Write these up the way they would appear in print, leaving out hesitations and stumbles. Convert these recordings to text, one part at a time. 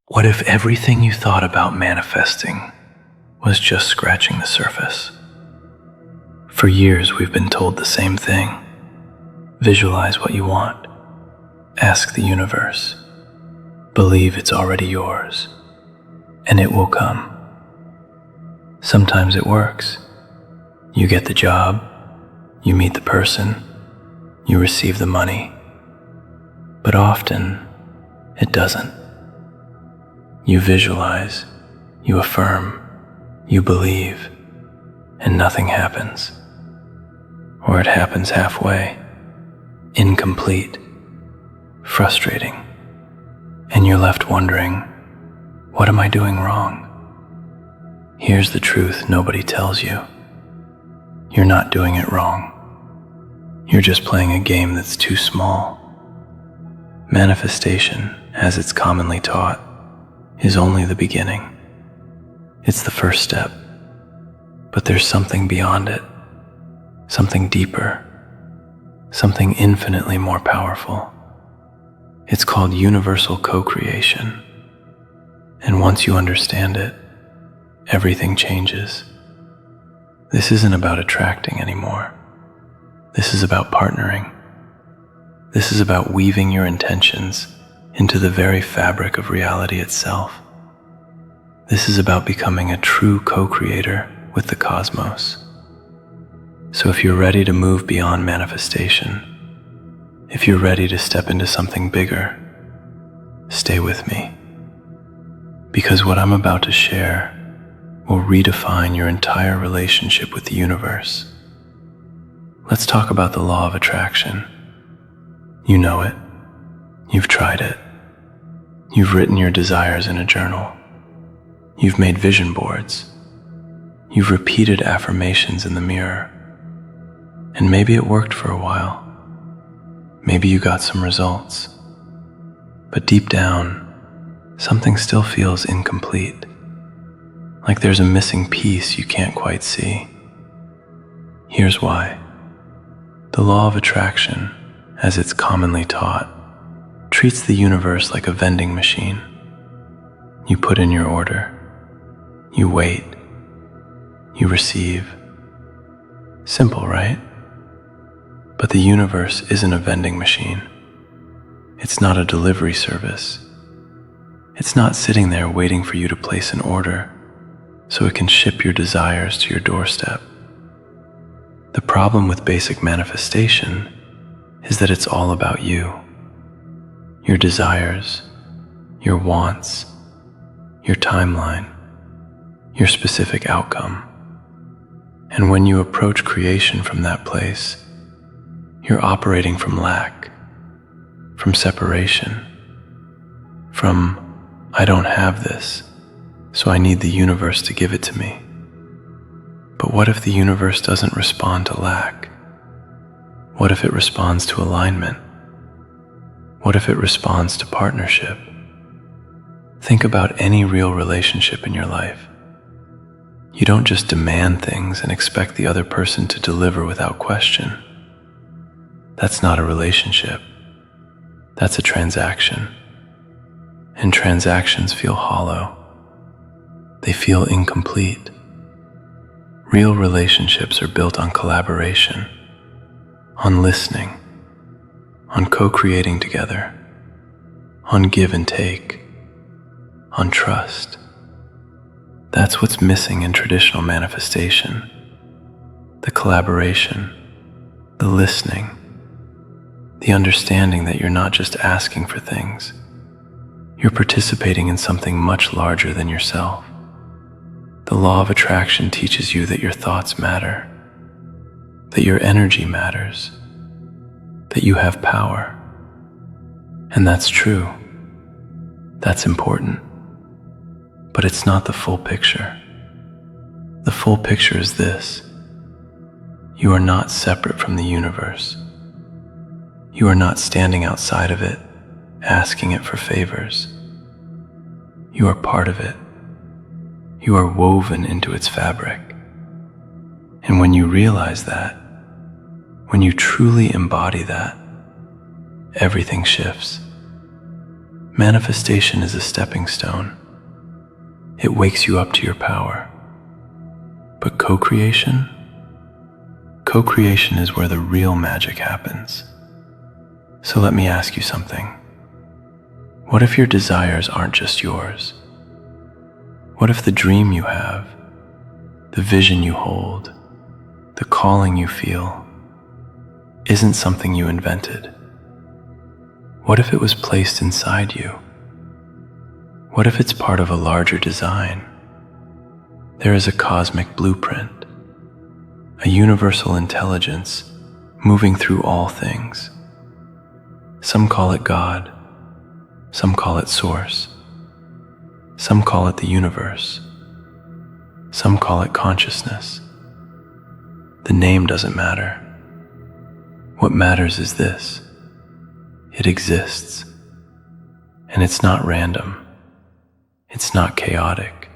What if everything you thought about manifesting was just scratching the surface? For years, we've been told the same thing. Visualize what you want. Ask the universe. Believe it's already yours, and it will come. Sometimes it works. You get the job, you meet the person, you receive the money. But often, it doesn't. You visualize, you affirm, you believe, and nothing happens. Or it happens halfway, incomplete, frustrating, and you're left wondering, what am I doing wrong? Here's the truth nobody tells you. You're not doing it wrong. You're just playing a game that's too small. Manifestation, as it's commonly taught, is only the beginning. It's the first step. But there's something beyond it, something deeper, something infinitely more powerful. It's called universal co-creation. And once you understand it, everything changes. This isn't about attracting anymore. This is about partnering. This is about weaving your intentions into the very fabric of reality itself. This is about becoming a true co-creator with the cosmos. So if you're ready to move beyond manifestation, if you're ready to step into something bigger, stay with me. Because what I'm about to share will redefine your entire relationship with the universe. Let's talk about the law of attraction. You know it. You've tried it. You've written your desires in a journal. You've made vision boards. You've repeated affirmations in the mirror. And maybe it worked for a while. Maybe you got some results. But deep down, something still feels incomplete. Like there's a missing piece you can't quite see. Here's why. The law of attraction, as it's commonly taught, treats the universe like a vending machine. You put in your order. You wait. You receive. Simple, right? But the universe isn't a vending machine. It's not a delivery service. It's not sitting there waiting for you to place an order so it can ship your desires to your doorstep. The problem with basic manifestation is that it's all about you, your desires, your wants, your timeline, your specific outcome. And when you approach creation from that place, you're operating from lack, from separation, from I don't have this, so I need the universe to give it to me. But what if the universe doesn't respond to lack? What if it responds to alignment? What if it responds to partnership? Think about any real relationship in your life. You don't just demand things and expect the other person to deliver without question. That's not a relationship. That's a transaction. And transactions feel hollow. They feel incomplete. Real relationships are built on collaboration, on listening, on co-creating together, on give and take, on trust. That's what's missing in traditional manifestation. The collaboration, the listening, the understanding that you're not just asking for things. You're participating in something much larger than yourself. The law of attraction teaches you that your thoughts matter, that your energy matters, that you have power. And that's true. That's important. But it's not the full picture. The full picture is this. You are not separate from the universe. You are not standing outside of it, asking it for favors. You are part of it. You are woven into its fabric. And when you realize that, when you truly embody that, everything shifts. Manifestation is a stepping stone. It wakes you up to your power. But co-creation? Co-creation is where the real magic happens. So let me ask you something. What if your desires aren't just yours? What if the dream you have, the vision you hold, the calling you feel, isn't something you invented? What if it was placed inside you? What if it's part of a larger design? There is a cosmic blueprint, a universal intelligence moving through all things. Some call it God, some call it Source, some call it the universe, some call it consciousness. The name doesn't matter. What matters is this: it exists, and it's not random. It's not chaotic.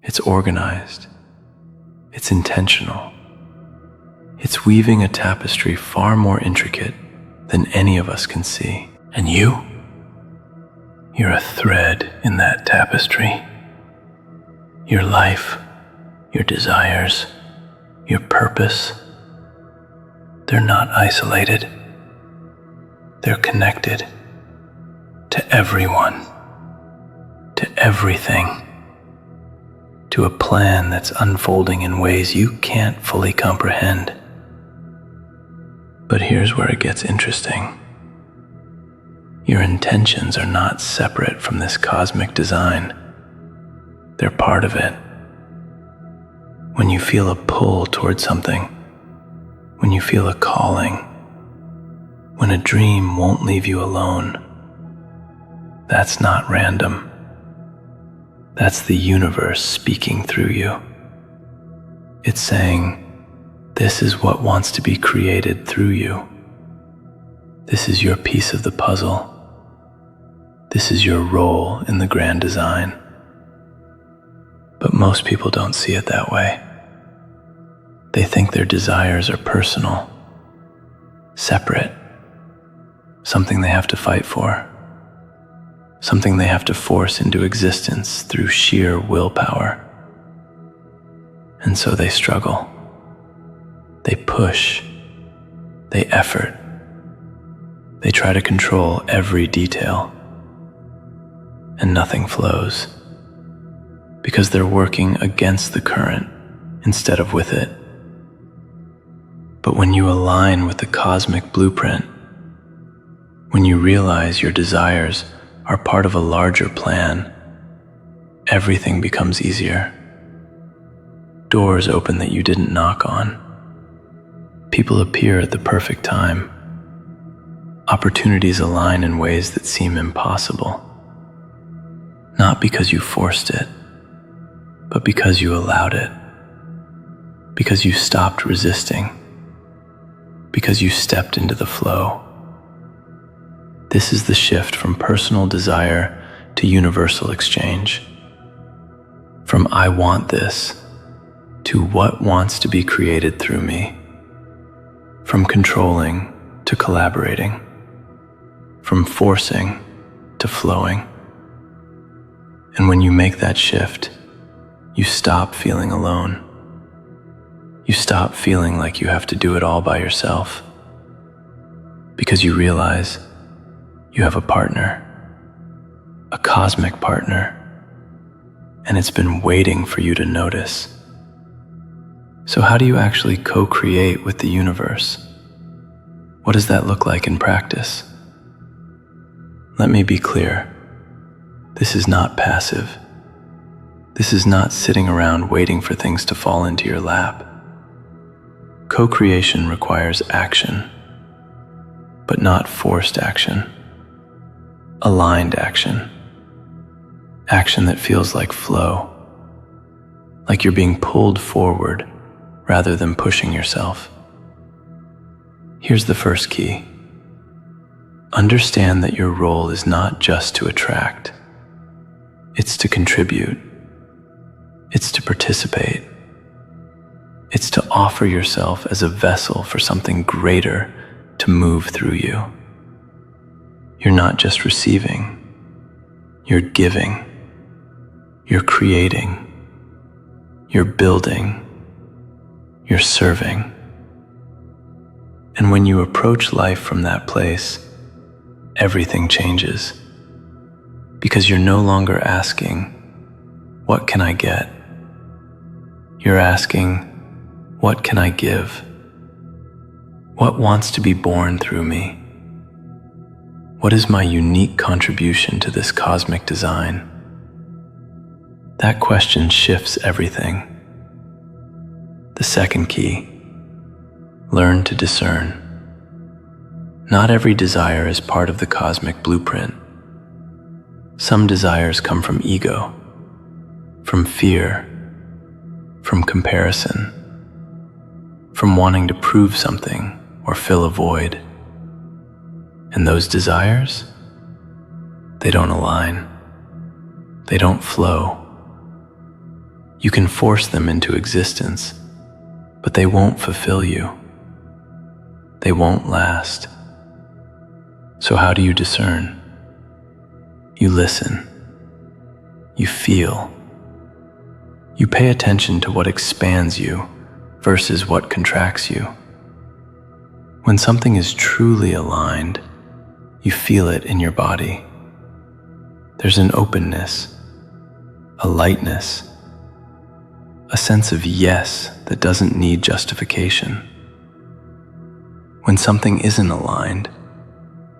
It's organized. It's intentional. It's weaving a tapestry far more intricate than any of us can see. And you're a thread in that tapestry. Your life, your desires, your purpose, they're not isolated. They're connected to everyone, to everything, to a plan that's unfolding in ways you can't fully comprehend. But here's where it gets interesting. Your intentions are not separate from this cosmic design. They're part of it. When you feel a pull toward something, when you feel a calling, when a dream won't leave you alone, that's not random. That's the universe speaking through you. It's saying, this is what wants to be created through you. This is your piece of the puzzle. This is your role in the grand design. But most people don't see it that way. They think their desires are personal, separate, something they have to fight for, something they have to force into existence through sheer willpower. And so they struggle. They push. They effort. They try to control every detail. And nothing flows, because they're working against the current instead of with it. But when you align with the cosmic blueprint, when you realize your desires are part of a larger plan, everything becomes easier. Doors open that you didn't knock on. People appear at the perfect time. Opportunities align in ways that seem impossible. Not because you forced it, but because you allowed it. Because you stopped resisting. Because you stepped into the flow. This is the shift from personal desire to universal exchange. From I want this to what wants to be created through me. From controlling to collaborating. From forcing to flowing. And when you make that shift, you stop feeling alone. You stop feeling like you have to do it all by yourself. Because you realize you have a partner, a cosmic partner, and it's been waiting for you to notice. So how do you actually co-create with the universe? What does that look like in practice? Let me be clear. This is not passive. This is not sitting around waiting for things to fall into your lap. Co-creation requires action, but not forced action. Aligned action. Action that feels like flow, like you're being pulled forward rather than pushing yourself. Here's the first key. Understand that your role is not just to attract. It's to contribute. It's to participate. It's to offer yourself as a vessel for something greater to move through you. You're not just receiving, You're giving, you're creating, you're building, you're serving. And when you approach life from that place, everything changes. Because you're no longer asking, what can I get? You're asking, what can I give? What wants to be born through me? What is my unique contribution to this cosmic design? That question shifts everything. The second key, learn to discern. Not every desire is part of the cosmic blueprint. Some desires come from ego, from fear, from comparison, from wanting to prove something or fill a void. And those desires, they don't align. They don't flow. You can force them into existence, but they won't fulfill you. They won't last. So how do you discern? You listen. You feel. You pay attention to what expands you versus what contracts you. When something is truly aligned, you feel it in your body. There's an openness, a lightness, a sense of yes that doesn't need justification. When something isn't aligned,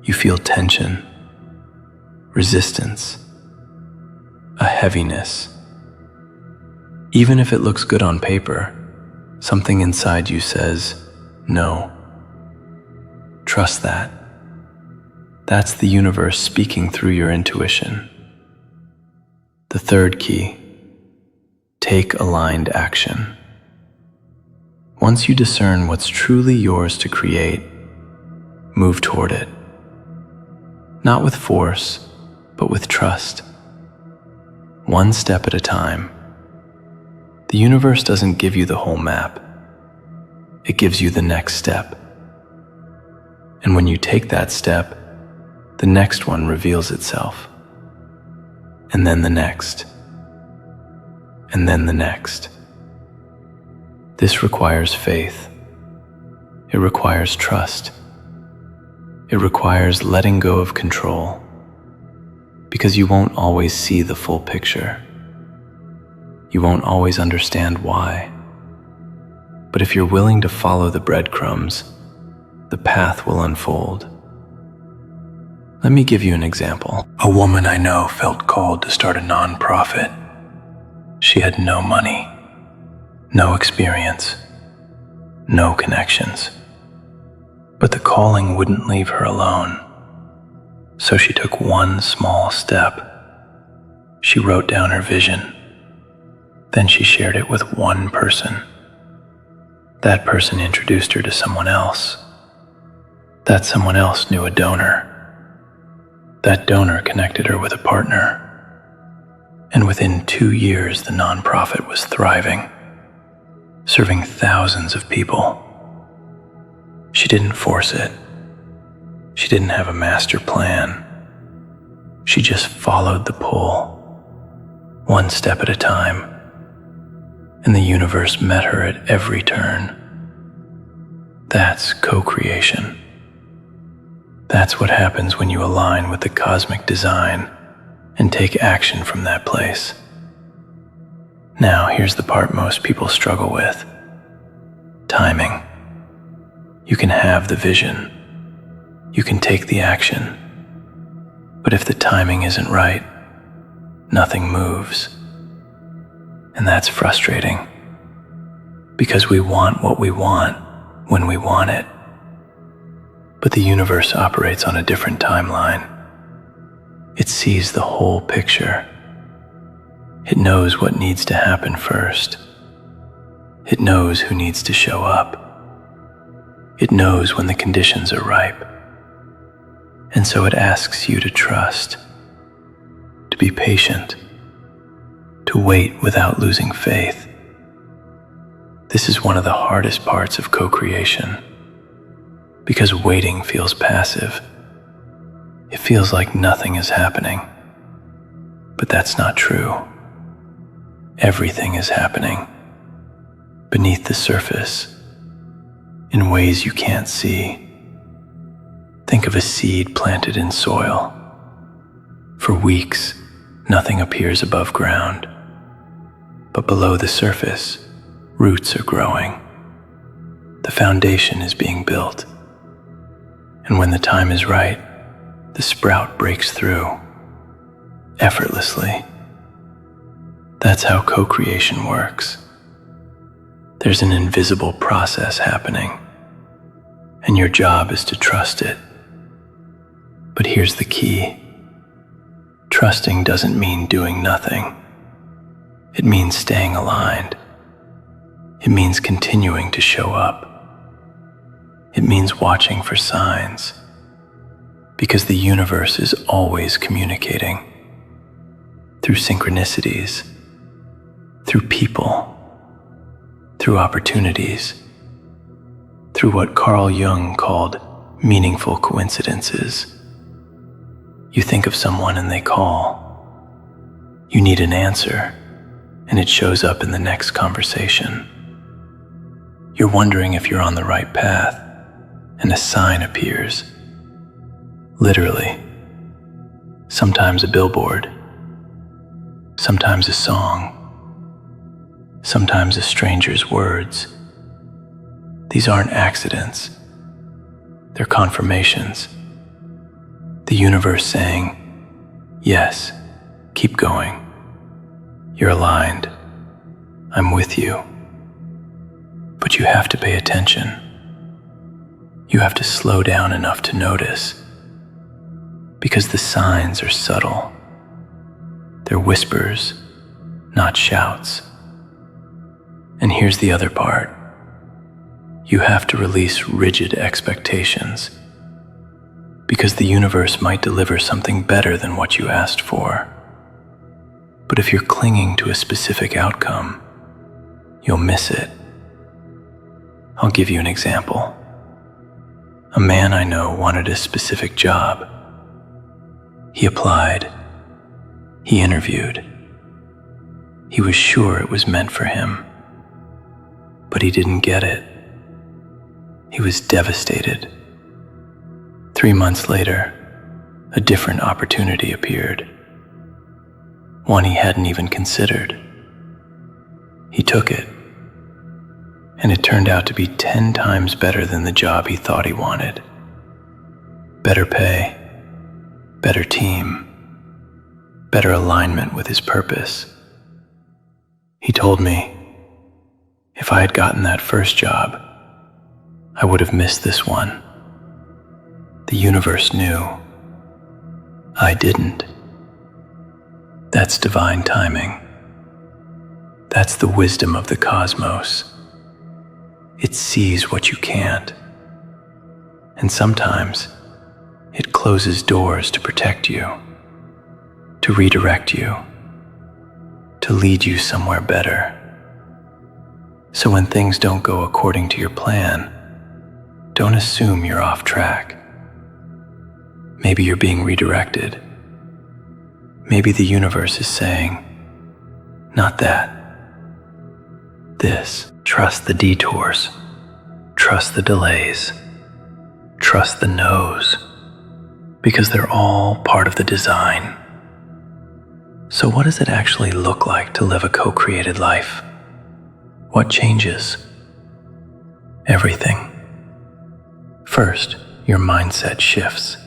you feel tension, resistance, a heaviness. Even if it looks good on paper, something inside you says, no. Trust that. That's the universe speaking through your intuition. The third key, take aligned action. Once you discern what's truly yours to create, move toward it. Not with force, but with trust. One step at a time. The universe doesn't give you the whole map. It gives you the next step. And when you take that step, the next one reveals itself. And then the next. And then the next. This requires faith. It requires trust. It requires letting go of control, because you won't always see the full picture. You won't always understand why. But if you're willing to follow the breadcrumbs, the path will unfold. Let me give you an example. A woman I know felt called to start a nonprofit. She had no money, no experience, no connections. But the calling wouldn't leave her alone. So she took one small step. She wrote down her vision. Then she shared it with one person. That person introduced her to someone else. That someone else knew a donor. That donor connected her with a partner. And within 2 years, the nonprofit was thriving, serving thousands of people. She didn't force it. She didn't have a master plan. She just followed the pull, one step at a time. And the universe met her at every turn. That's co-creation. That's what happens when you align with the cosmic design and take action from that place. Now, here's the part most people struggle with. Timing. You can have the vision. You can take the action. But if the timing isn't right, nothing moves. And that's frustrating, because we want what we want when we want it. But the universe operates on a different timeline. It sees the whole picture. It knows what needs to happen first. It knows who needs to show up. It knows when the conditions are ripe. And so it asks you to trust, to be patient, to wait without losing faith. This is one of the hardest parts of co-creation, because waiting feels passive. It feels like nothing is happening. But that's not true. Everything is happening beneath the surface in ways you can't see. Think of a seed planted in soil. For weeks, nothing appears above ground. But below the surface, roots are growing. The foundation is being built. And when the time is right, the sprout breaks through, effortlessly. That's how co-creation works. There's an invisible process happening, and your job is to trust it. But here's the key. Trusting doesn't mean doing nothing. It means staying aligned. It means continuing to show up. It means watching for signs, because the universe is always communicating through synchronicities, through people, through opportunities, through what Carl Jung called meaningful coincidences. You think of someone and they call. You need an answer, and it shows up in the next conversation. You're wondering if you're on the right path, and a sign appears. Literally. Sometimes a billboard, sometimes a song, sometimes a stranger's words. These aren't accidents. They're confirmations. The universe saying, yes, keep going. You're aligned. I'm with you. But you have to pay attention. You have to slow down enough to notice, because the signs are subtle. They're whispers, not shouts. And here's the other part. You have to release rigid expectations, because the universe might deliver something better than what you asked for. But if you're clinging to a specific outcome, you'll miss it. I'll give you an example. A man I know wanted a specific job. He applied. He interviewed. He was sure it was meant for him. But he didn't get it. He was devastated. 3 months later, a different opportunity appeared. One he hadn't even considered. He took it, and it turned out to be 10 times better than the job he thought he wanted. Better pay, better team, better alignment with his purpose. He told me, if I had gotten that first job, I would have missed this one. The universe knew. I didn't. That's divine timing. That's the wisdom of the cosmos. It sees what you can't. And sometimes it closes doors to protect you, to redirect you, to lead you somewhere better. So when things don't go according to your plan, don't assume you're off track. Maybe you're being redirected. Maybe the universe is saying, not that. This. Trust the detours. Trust the delays. Trust the no's. Because they're all part of the design. So what does it actually look like to live a co-created life? What changes? Everything. First, your mindset shifts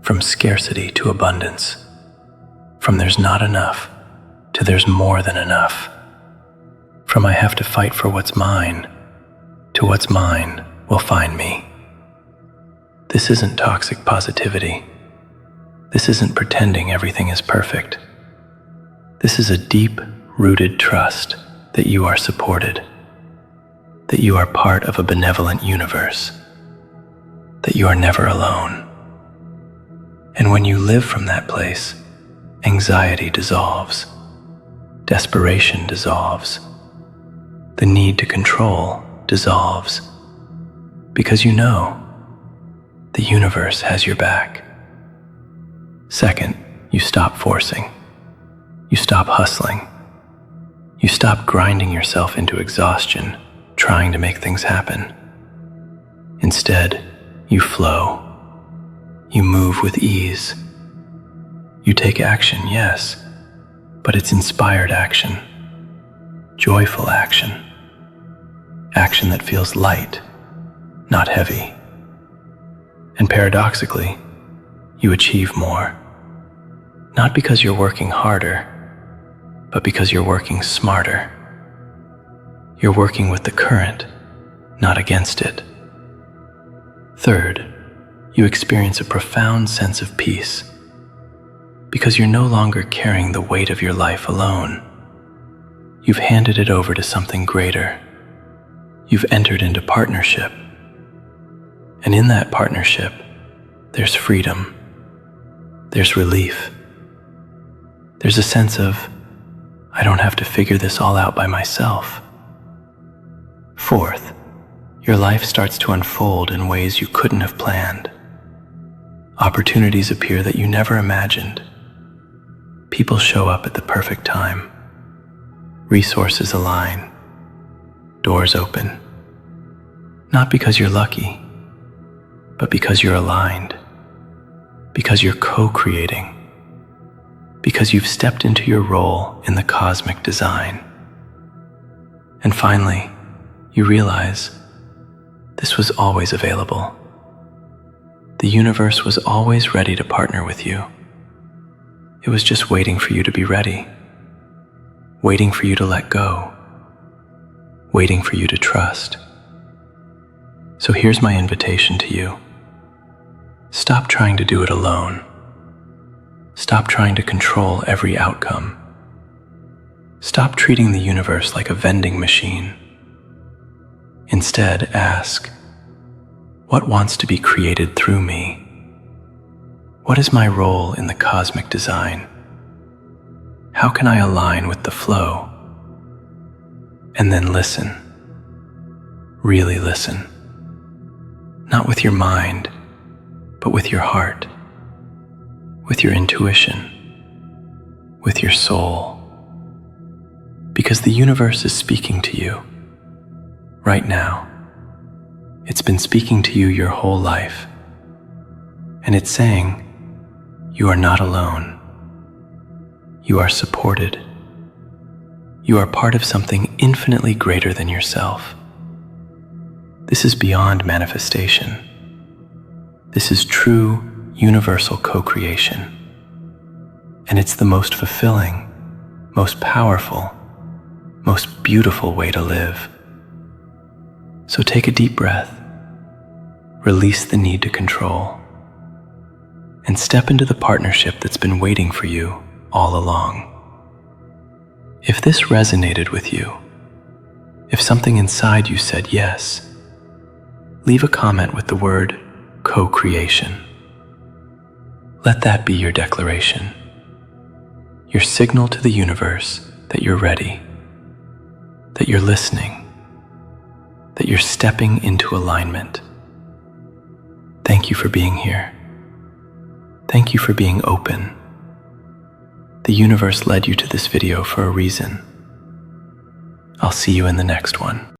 from scarcity to abundance, from there's not enough to there's more than enough, from I have to fight for what's mine to what's mine will find me. This isn't toxic positivity. This isn't pretending everything is perfect. This is a deep-rooted trust that you are supported, that you are part of a benevolent universe, that you are never alone. And when you live from that place, anxiety dissolves, desperation dissolves, the need to control dissolves, because you know the universe has your back. Second, you stop forcing. You stop hustling. You stop grinding yourself into exhaustion, trying to make things happen. Instead, you flow. You move with ease. You take action, yes, but it's inspired action, joyful action, action that feels light, not heavy. And paradoxically, you achieve more, not because you're working harder, but because you're working smarter. You're working with the current, not against it. Third, you experience a profound sense of peace, because you're no longer carrying the weight of your life alone. You've handed it over to something greater. You've entered into partnership. And in that partnership, there's freedom. There's relief. There's a sense of, I don't have to figure this all out by myself. Fourth, your life starts to unfold in ways you couldn't have planned. Opportunities appear that you never imagined. People show up at the perfect time. Resources align. Doors open. Not because you're lucky, but because you're aligned. Because you're co-creating. Because you've stepped into your role in the cosmic design. And finally, you realize this was always available. The universe was always ready to partner with you. It was just waiting for you to be ready, waiting for you to let go, waiting for you to trust. So here's my invitation to you. Stop trying to do it alone. Stop trying to control every outcome. Stop treating the universe like a vending machine. Instead, ask, what wants to be created through me? What is my role in the cosmic design? How can I align with the flow? And then listen. Really listen. Not with your mind, but with your heart, with your intuition, with your soul. Because the universe is speaking to you right now. It's been speaking to you your whole life. And it's saying, you are not alone. You are supported. You are part of something infinitely greater than yourself. This is beyond manifestation. This is true, universal co-creation. And it's the most fulfilling, most powerful, most beautiful way to live. So take a deep breath, release the need to control, and step into the partnership that's been waiting for you all along. If this resonated with you, if something inside you said yes, leave a comment with the word co-creation. Let that be your declaration, your signal to the universe that you're ready, that you're listening, that you're stepping into alignment. Thank you for being here. Thank you for being open. The universe led you to this video for a reason. I'll see you in the next one.